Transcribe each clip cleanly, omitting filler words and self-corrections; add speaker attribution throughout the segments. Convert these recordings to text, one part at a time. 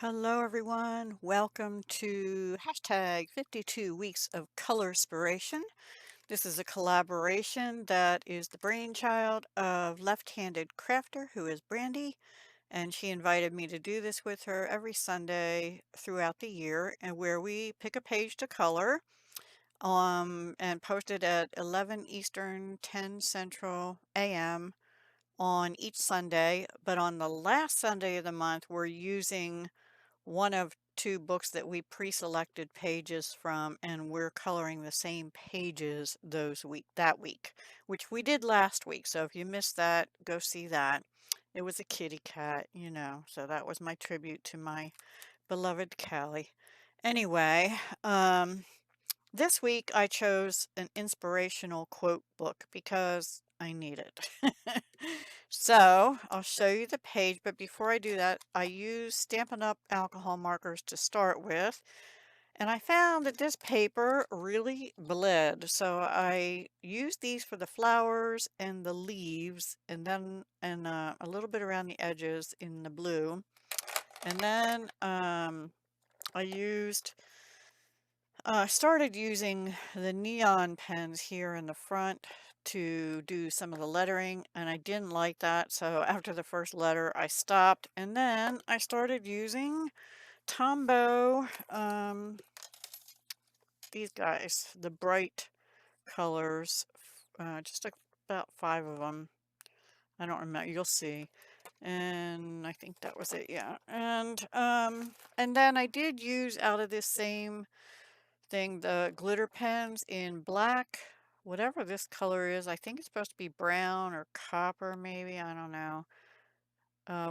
Speaker 1: Hello, everyone. Welcome to hashtag 52 Weeks of Colorspiration. This is a collaboration that is the brainchild of left-handed crafter who is Brandy, and she invited me to do this with her every Sunday throughout the year, and where we pick a page to color and post it at 11 Eastern, 10 Central AM on each Sunday. But on the last Sunday of the month, we're using one of two books that we pre-selected pages from, and we're coloring the same pages that week, which we did last week. So if you missed that, go see that. It was a kitty cat, so that was my tribute to my beloved Callie. Anyway, this week I chose an inspirational quote book because I need it. So I'll show you the page, but before I do that, I use Stampin' Up! Alcohol markers to start with, and I found that this paper really bled. So I used these for the flowers and the leaves, and then a little bit around the edges in the blue. And then I started using the neon pens here in the front to do some of the lettering, and I didn't like that, so after the first letter I stopped, and then I started using Tombow, these guys, the bright colors, just about 5 of them. I don't remember, you'll see. And I think that was it, yeah. And then I did use out of this same thing, the glitter pens in black, whatever this color is. I think it's supposed to be brown or copper, maybe. I don't know.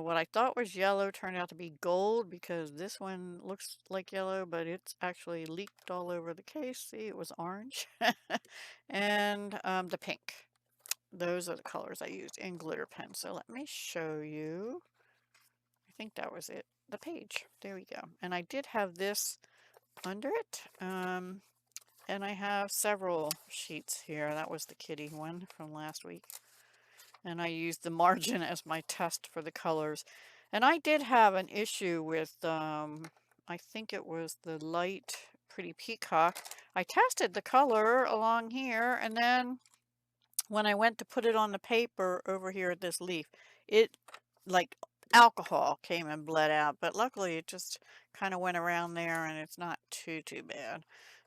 Speaker 1: What I thought was yellow turned out to be gold because this one looks like yellow, but it's actually leaked all over the case. See, it was orange. And the pink. Those are the colors I used in glitter pens. So let me show you. I think that was it. The page. There we go. And I did have this under it. And I have several sheets here. That was the kitty one from last week. And I used the margin as my test for the colors. And I did have an issue with, I think it was the light Pretty Peacock. I tested the color along here, and then when I went to put it on the paper over here at this leaf, it, like alcohol, came and bled out. But luckily it just kind of went around there, and it's not too bad.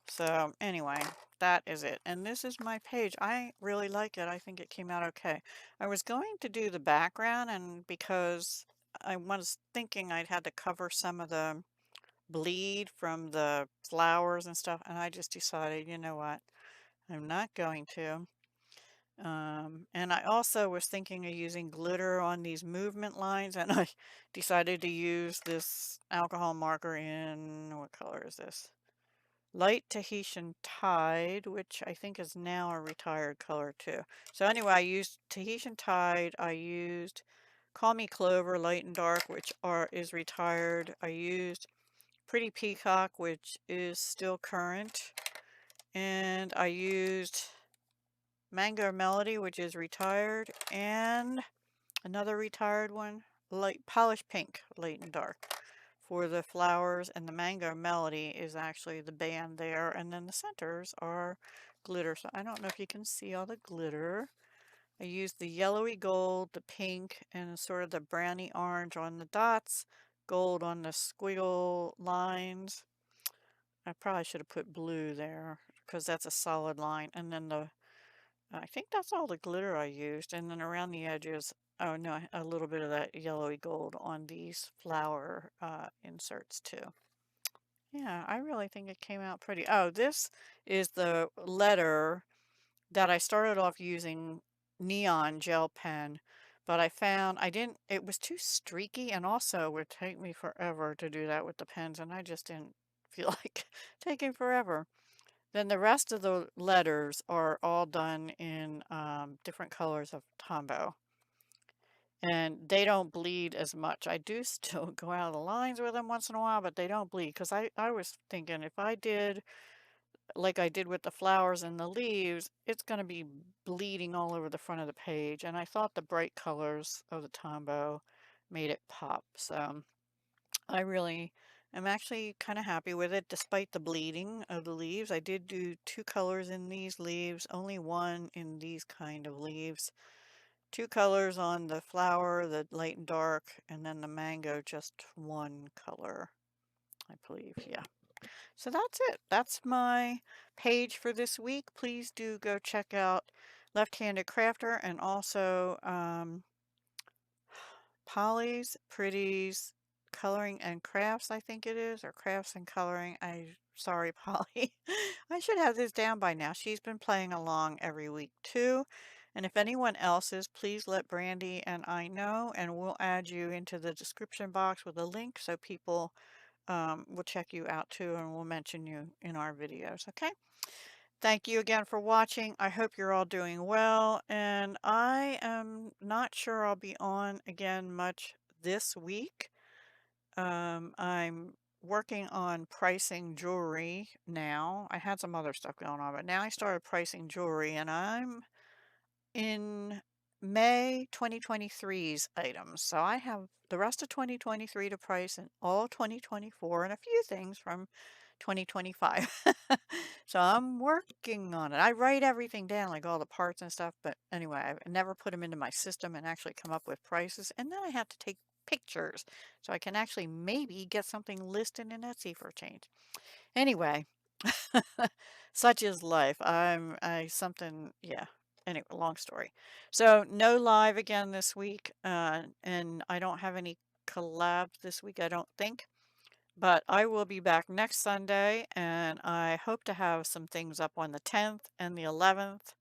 Speaker 1: So anyway, that is it. And this is my page. I really like it. I think it came out okay. I was going to do the background, and because I was thinking I'd had to cover some of the bleed from the flowers and stuff, and I just decided, you know what, I'm not going to. And I also was thinking of using glitter on these movement lines, and I decided to use this alcohol marker in, what color is this? Light Tahitian Tide, which I think is now a retired color too. So anyway, I used Tahitian Tide. I used Call Me Clover, Light and Dark, which is retired. I used Pretty Peacock, which is still current. And I used Mango Melody, which is retired. And another retired one, Light Polished Pink, Light and Dark, for the flowers, and the Mango Melody is actually the band there, and then the centers are glitter. So I don't know if you can see all the glitter. I used the yellowy gold, the pink, and sort of the browny orange on the dots, gold on the squiggle lines. I probably should have put blue there because that's a solid line. And then I think that's all the glitter I used. And then around the edges, oh no, a little bit of that yellowy gold on these flower inserts too. Yeah, I really think it came out pretty. Oh, this is the letter that I started off using neon gel pen, but I found it was too streaky, and also it would take me forever to do that with the pens, and I just didn't feel like taking forever. Then the rest of the letters are all done in different colors of Tombow. And they don't bleed as much. I do still go out of the lines with them once in a while, but they don't bleed. Because I was thinking if I did like I did with the flowers and the leaves, it's going to be bleeding all over the front of the page. And I thought the bright colors of the Tombow made it pop. So I really am actually kind of happy with it despite the bleeding of the leaves. I did do two colors in these leaves, only one in these kind of leaves. Two colors on the flower, the light and dark, and then the mango, just one color, I believe. Yeah. So that's it. That's my page for this week. Please do go check out Left-Handed Crafter and also Polly's Pretties Coloring and Crafts, I think it is, or Crafts and Coloring. Sorry, Polly. I should have this down by now. She's been playing along every week too. And if anyone else is, please let Brandy and I know, and we'll add you into the description box with a link so people will check you out too, and we'll mention you in our videos. Okay. Thank you again for watching. I hope you're all doing well, and I am not sure I'll be on again much this week. I'm working on pricing jewelry now. I had some other stuff going on, but now I started pricing jewelry, and I'm in May 2023's items. So I have the rest of 2023 to price and all 2024 and a few things from 2025. So I'm working on it. I write everything down, like all the parts and stuff, but anyway, I've never put them into my system and actually come up with prices. And then I have to take pictures so I can actually maybe get something listed in Etsy for a change. Anyway, such is life. Yeah. Anyway, long story. So no live again this week, and I don't have any collabs this week, I don't think. But I will be back next Sunday, and I hope to have some things up on the 10th and the 11th,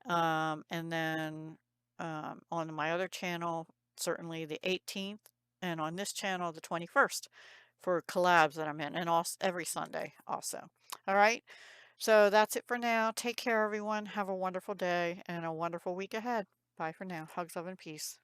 Speaker 1: and then on my other channel, certainly the 18th, and on this channel, the 21st, for collabs that I'm in, and also every Sunday also. All right. So that's it for now. Take care, everyone. Have a wonderful day and a wonderful week ahead. Bye for now. Hugs, love, and peace.